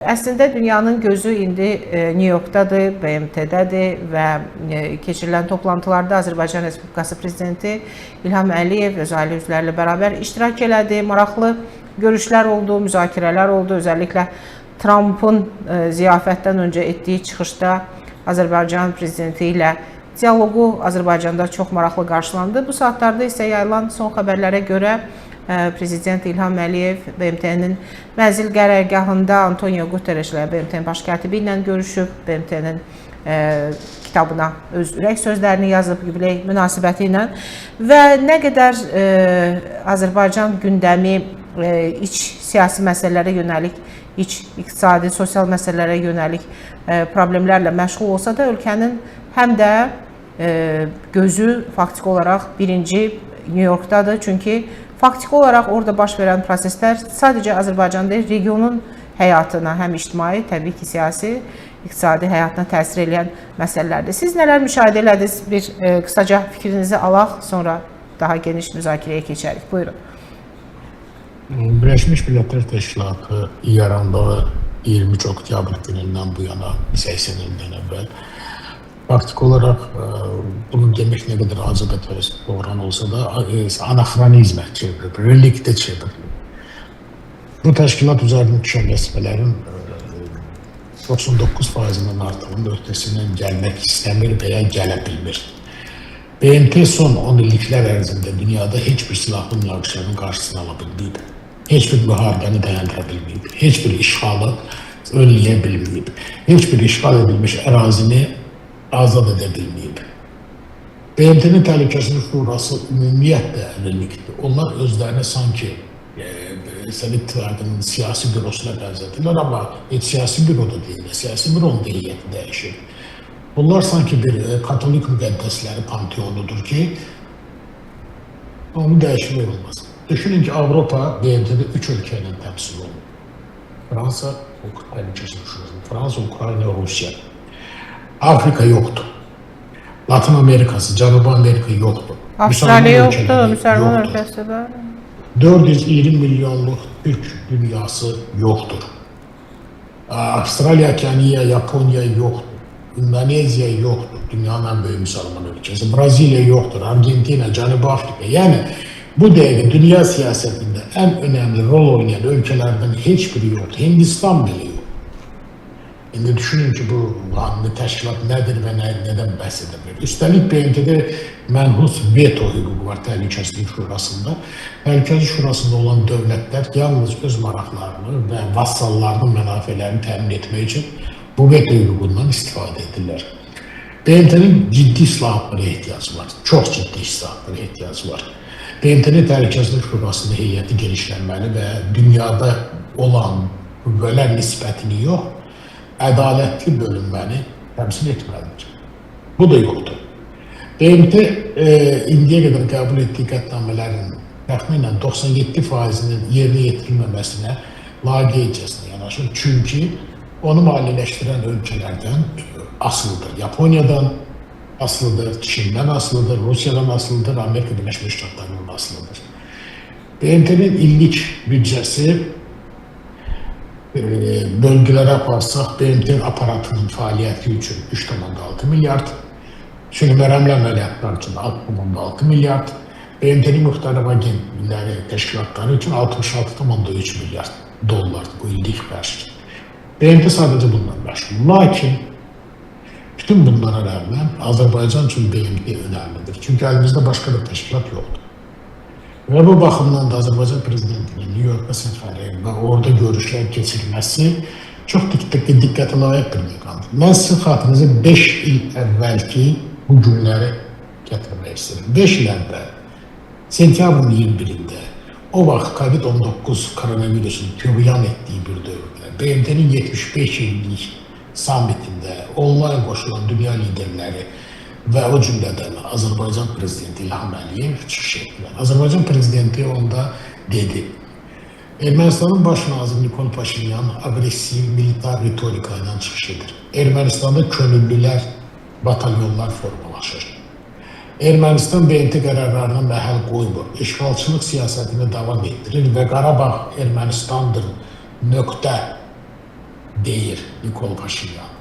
Əslində dünyanın gözü indi New Yorkdadır, BMT-dədir və keçirilən toplantılarda Azərbaycan Respublikası Prezidenti İlham Əliyev öz ailə üzvləri ilə bərabər iştirak elədi. Maraqlı görüşlər oldu, müzakirələr oldu. Özəlliklə Trump'ın ziyafətdən öncə etdiyi çıxışda Azərbaycan Prezidenti ilə dialoqu Azərbaycanda çox maraqlı qarşılandı. Bu saatlarda isə yayılan son xəbərlərə görə Prezident İlham Əliyev BMT-nin mənzil qərargahında Antonio Guterreslə BMT-nin baş katibi ilə görüşüb, BMT-nin kitabına öz ürək sözlərini yazıb yubiley münasibəti ilə və nə qədər Azərbaycan gündəmi iç siyasi məsələlərə yönəlik, iç iqtisadi, sosial məsələlərə yönəlik problemlərlə məşğul olsa da ölkənin həm də gözü faktiki olaraq birinci New Yorkdadır. Çünki faktiki olaraq orada baş verən proseslər sadəcə Azərbaycan deyil, regionun həyatına, həm ictimai, təbii ki, siyasi, iqtisadi həyatına təsir edən məsələlərdir. Siz nələr müşahidə elədiniz? Bir qısaca fikrinizi alaq, sonra daha geniş müzakirəyə keçərik. Buyurun. Birləşmiş Millətlər Təşkilatı yarandığı 23 oktyabr günündən bu yana 80 ildən əvvəl faktiki olaraq bunu demək nə qədər acı doğran olsa da anakronizmə çevrilib, reliktə çevrilib. Bu təşkilat üzərində düşən vəzifələrin 99%-nin artığının öhdəsindən gəlmək istəmir və ya gələ bilmir. BMT son 10 illiklər ərzində dünyada heç bir silahlı münaqişənin qarşısını ala bilməyib. Heç bir müharibəni dayandıra bilməyib. Heç bir işğalı önləyə bilməyib. Heç bir işğal edilmiş ərazini azad edə bilməyib. BMT-nin Təhlükəsizlik Şurası ümumiyyətlə relikdir. Onlar özlərini sanki Sovet İttifaqının siyasi bürosuna bənzədirlər, amma heç siyasi büroda deyil, siyasi büronun heyəti dəyişir. Bunlar sanki bir katolik müqəddəsləri panteonudur ki, onu dəyişmək olmaz. Düşünün ki, Avropa BMT-də 3 ölkə ilə təmsil olunur. Fransa, Təhlükəsizlik Şurası, Fransa, Ukrayna, Rusiya. Afrika yoxdur. Latin Amerikası, Cənubi Amerika yoxdur. Avstraliya yoxdur, müsəlman ölkəsi də. 420 milyonluq Türk dünyası yoxdur. Avstraliya, Kenya, Yaponiya yoxdur. İndoneziya yoxdur, dünyanın ən böyük müsəlman ölkəsi. Braziliya yoxdur, Argentina, Cənubi Afrika. Yəni, bu dəqiqə dünya siyasətində ən önəmli rol oynayan ölkələrdən heç biri yoxdur. Hindistan belə yoxdur. İndi düşünün ki, bu təşkilat nədir və nədən bəhs edə bilir. Üstəlik, BMT-də mənhus veto hüququ var Təhlükəsizlik Şurasında. Təhlükəsizlik Şurasında olan dövlətlər yalnız öz maraqlarını və vassallarının mənafələrini təmin etmək üçün bu veto hüququndan istifadə edirlər. BMT-nin ciddi islahatlara ehtiyacı var. Çox ciddi islahatlara ehtiyacı var. BMT-nin Təhlükəsizlik Şurasında heyəti genişlənməli və dünyada olan qüvvələr nisbətini yox, ədalətli bölünməni təmsil etməlidir. Bu da yoxdur. BMT indiyə qədər qəbul etdiyi qətnamələrin təxminən 97%-nin yerinə yetirilməməsinə laqeydcəsinə yanaşır. Çünki onu maliyyələşdirən ölkələrdən asılıdır. Yaponiyadan asılıdır, Çindən asılıdır, Rusiyadan asılıdır, Amerika Birləşmiş Ştatlarından asılıdır. BMT-nin illik büdcəsi bölgələrə aparsaq, BMT aparatının fəaliyyəti üçün 3,6 milyard, sülhmərəmli əməliyyatlar üçün 6,6 milyard, BMT-nin müxtəlif agentlikləri, təşkilatları üçün 66,3 milyard dollar bu illik xərc. BMT sadəcə bundan məşğul. Lakin bütün bunlara rəğmən Azərbaycan üçün BMT önəmlidir. Çünki əlimizdə başqa bir təşkilat yoxdur. Və bu baxımdan da Azərbaycan Prezidentinin New York'a səfəri və orada görüşlər keçirilməsi çox diqqətə layiq bir məqamdır. Mən sizin xatırınızı 5 il əvvəlki bu günləri gətirmək istəyirəm. 5 il əvvəl, sentyabrın 21-də, o vaxt COVID-19 koronavirusun tüğyan etdiyi bir dövrdə, BMT-nin 75 illik sammitində onlayn qoşulan dünya liderləri və o cümlədən Azərbaycan Prezidenti İlham Əliyev çıxış etdilər. Azərbaycan Prezidenti onda dedi, Ermənistanın baş naziri Nikol Paşinyan aqressiv militar ritorika ilə çıxış edir. Ermənistanda könüllülər, batalyonlar formalaşır. Ermənistan BMT qərarlarına məhəl qoymur, işğalçılıq siyasətini davam etdirir və Qarabağ Ermənistandır nöqtə deyir Nikol Paşinyan.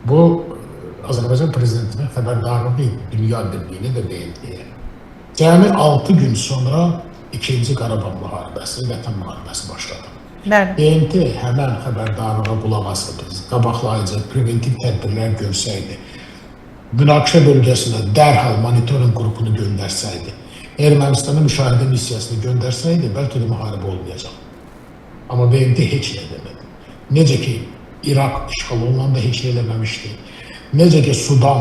Bu Azərbaycan prezidentinin xəbərdarlığı idi, Dünya Birliği'ne de BMT-yə. Cəmi 6 gün sonra 2-ci Qarabağ müharibəsi, Vətən müharibəsi başladı. Bəli. BMT həmən xəbərdarlığa qulaq asırdı, qabaqlayıcı preventiv tədbirlər görsəydi, münaqişə bölgəsinə dərhal monitoring qrupunu göndərsəydi, Ermənistana müşahidə missiyasını göndərsəydi, bəlkə də müharibə olmayacaq. Amma BMT heç nə eləmədi. Necə ki, İraq işğal olunanda heç nə eləməmişdi. Necə ki, Sudan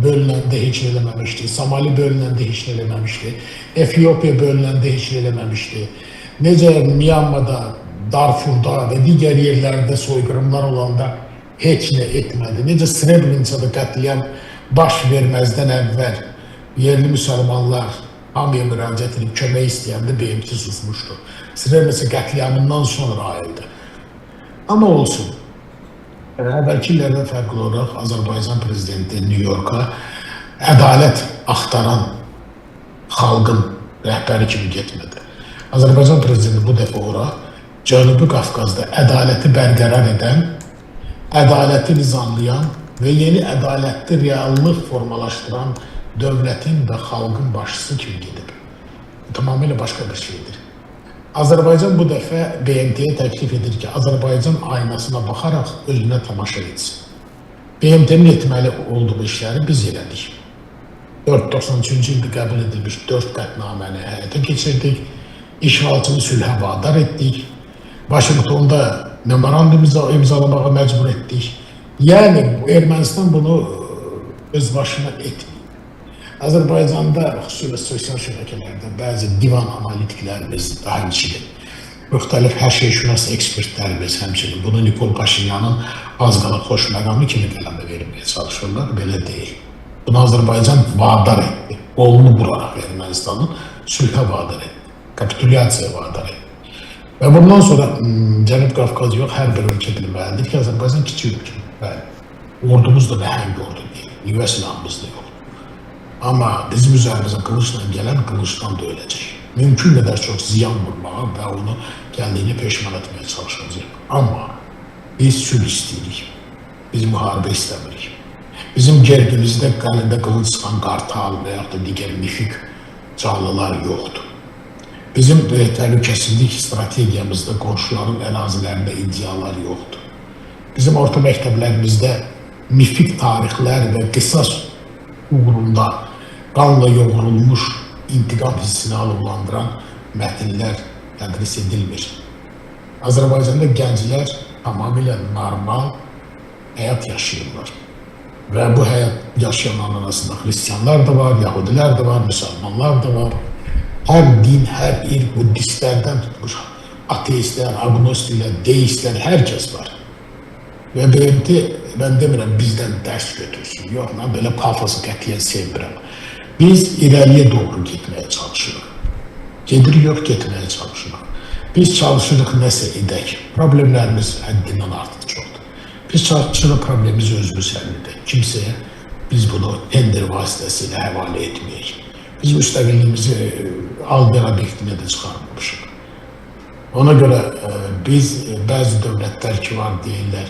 bölünəndə heç nə eləməmişdi. Somali bölünəndə heç nə eləməmişdi. Efiopiya bölünəndə heç nə eləməmişdi. Necə Myanmada, Darfurda və digər yerlərdə soyqırımlar olanda heç nə etmədi. Necə Srebrenicada qətliam baş verməzdən əvvəl yerli müsəlmanlar hamıya müraciət edib kömək istəyəndə BMT susmuşdu. Srebrenica qətliamından sonra ayıldı. Amma olsun. Əvvəlki illərdən fərqli olaraq Azərbaycan prezidenti New York'a ədalət axtaran xalqın rəhbəri kimi getmədi. Azərbaycan prezidenti bu dəfə ora Cənubi Qafqazda ədaləti bərqərar edən, ədaləti nizamlayan və yeni ədalətli reallıq formalaşdıran dövlətin və xalqın başçısı kimi gedib. Tamamilə başqa bir şeydir. Azərbaycan bu dəfə BMT-yə təklif edir ki, Azərbaycan aynasına baxaraq özünə tamaşa etsin. BMT-nin etməli olduğu işləri biz elədik. 493-cü ildə qəbul edilmiş 4 qətnaməni həyata keçirdik. İşğalçını sülhə vadar etdik. Vaşinqtonda memorandum imzalamağa məcbur etdik. Yəni, Ermənistan bunu öz başına etmir. Azərbaycanda, xüsusilə sosial şəbəkələrdə bəzi divan analitiklərimiz daha içilir. Müxtəlif hər şey şünas ekspertlərimiz həmçinin bunu Nikol Paşinyanın az qala xoş məqamı kimi qələmə verməyə çalışırlar. Belə deyil. Bunu Azərbaycan vadar etdi. Qolunu buraraq Ermənistanın sülhə vadar etdi. Kapitulyasiya vadar etdi. Və bundan sonra Cənub Qafqaz yox, hər bir ölkə bilməlidir ki, Azərbaycan kiçik ölkə. Ordumuz da nəhəng ordu deyil. Nüvə silahımız da yox. Amma bizim üzərimizə qılıçla gələn qılıçdan da öləcək. Mümkün qədər çox ziyan vurmağa və onu gəldiyini peşman etməyə çalışacaq. Amma biz sülh istəyirik. Biz müharibə istəmirik. Bizim gerbimizdə qəlində qılınc sıxan qartal və yaxud da digər mifik canlılar yoxdur. Bizim təhlükəsizlik strategiyamızda qonşuların ərazilərində iddialar yoxdur. Bizim orta məktəblərimizdə mifik tarixlər və qisas uğrunda qanla yoğrulmuş intiqam hissini alovlandıran mətnlər tədris edilmir. Azərbaycanda gənclər tamamilə normal həyat yaşayırlar. Və bu həyat yaşayanların arasında xristiyanlar da var, yahudilər də var, müsəlmanlar da var. Hər din, hər il, buddistlərdən tutmuş, ateistlər, agnostiklər, deistlər, hər kəs var. Və BMT, mən demirəm, bizdən dərs götürsün. Yox, mən belə pafası qətiyyən sevmirəm. Biz irəliyə doğru getməyə çalışırıq. Gedirik, yox, getməyə çalışırıq. Biz çalışırıq nəsə edək. Problemlərimiz həddindən artıq çoxdur. Biz çalışırıq problemimizi özümüz həll edək. Kimsəyə biz bunu tender vasitəsilə həvalə etməyək. Biz müstəqilliyimizi al-ver obyektinə də çıxarmamışıq. Ona görə biz bəzi dövlətlər ki var deyirlər,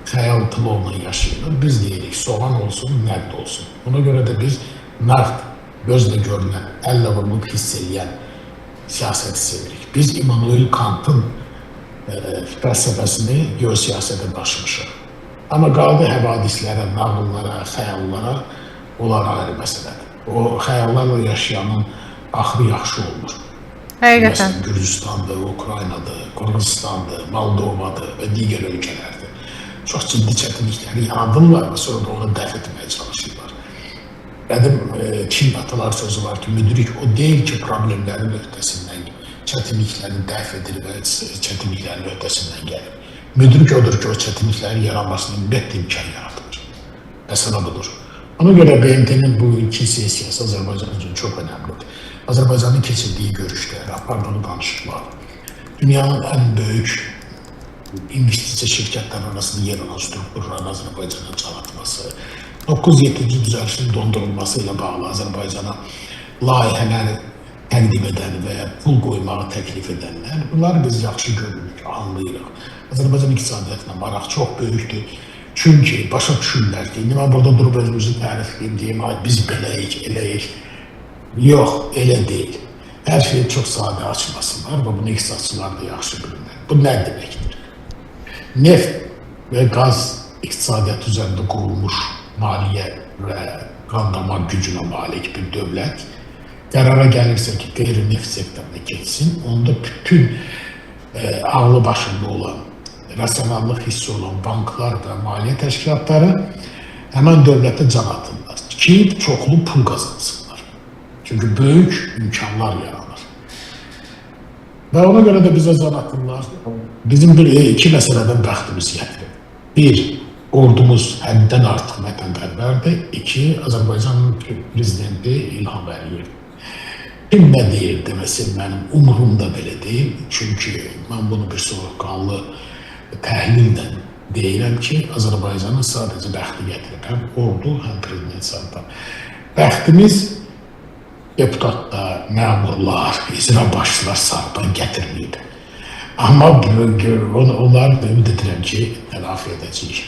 xəyal tılıqla yaşayırlar. Biz deyirik, soğan olsun, nəqd olsun. Ona görə də biz nəqd, gözlə görünən, əllə vurulub hiss edən siyasəti sevirik. Biz İmmanuel Kant'ın fəlsəfəsini geosiyasətə daşımışıq. Amma qaldı həvadislərə, nağıllara, xəyallara, onlar ayrı məsələdir. O xəyallarla yaşayanın axırı yaxşı olur. Həqiqətən. Məsələn, Gürcüstandır, Ukraynadır, Qırğızstandır, Moldovadır və digər ölkələrdir. Çox ciddi çətinlikləri yaradırlar və sonra da onu dəf etməyə çalışırlar. Qədim Çin atalar sözü var ki, müdrik o deyil ki, problemlərin öhdəsindən, çətinliklərini dəf edir və çətinliklərin öhdəsindən gəlir. Müdrik odur ki, o çətinliklərin yaranmasına ümumiyyətlə imkan yaratılır. Məsələ budur. Ona görə BMT-nin bu iki sesiyası Azərbaycan üçün çox önəmlidir. Azərbaycanın keçirdiyi görüşlər, apardığı danışıqlar, dünyanın ən böyük investisiya şirkətlər arasında yer alan strukturların Azərbaycana çatması, 9-7-ci düzəlişin dondurulması ilə bağlı Azərbaycana layihələri təqdim edən və ya pul qoymağı təklif edənlər, bunları biz yaxşı görürük, anlayırıq. Azərbaycan iqtisadiyyatına maraq çox böyükdür. Çünki başa düşürlər ki, indi mən burada durub özümüzü tərif edeyim, deyim, ay biz beləyik, eləyik. Yox, elə deyil. Hər şeyi çox sadə açmasınlar və bunu iqtisadçılar da yaxşı bilirlər. Bu nə deməkdir? Neft və qaz iqtisadiyyat üzərində qurulmuş maliyyə və qandamar gücünə malik bir dövlət qərara gəlirsə ki, qeyri-neft sektoruna keçsin, onda bütün ağlı başında olan, rasionallıq hissi olan banklar və maliyyə təşkilatları həmən dövlətə can atırlar ki, çoxlu pul qazansınlar. Çünki böyük imkanlar yaranır. Və ona görə də bizə can atırlar. Bizim iki məsələdən bəxtimiz gətirir. Bir, ordumuz həddən artıq vətənpərvərdir. İki, Azərbaycan prezidenti İlham Əliyev. Kim nə deyir deməsin, mənim umurumda belə deyil. Çünki mən bunu bir soğuqqanlı təhlillə deyirəm ki, Azərbaycanın sadəcə bəxti gətirir. Həm ordu, həm prezident sağda. Bəxtimiz deputatlar, məmurlar, icra başçılar sağdan gətirməyib. Amma onları da ümid edirəm ki, tələfi edəcəyik.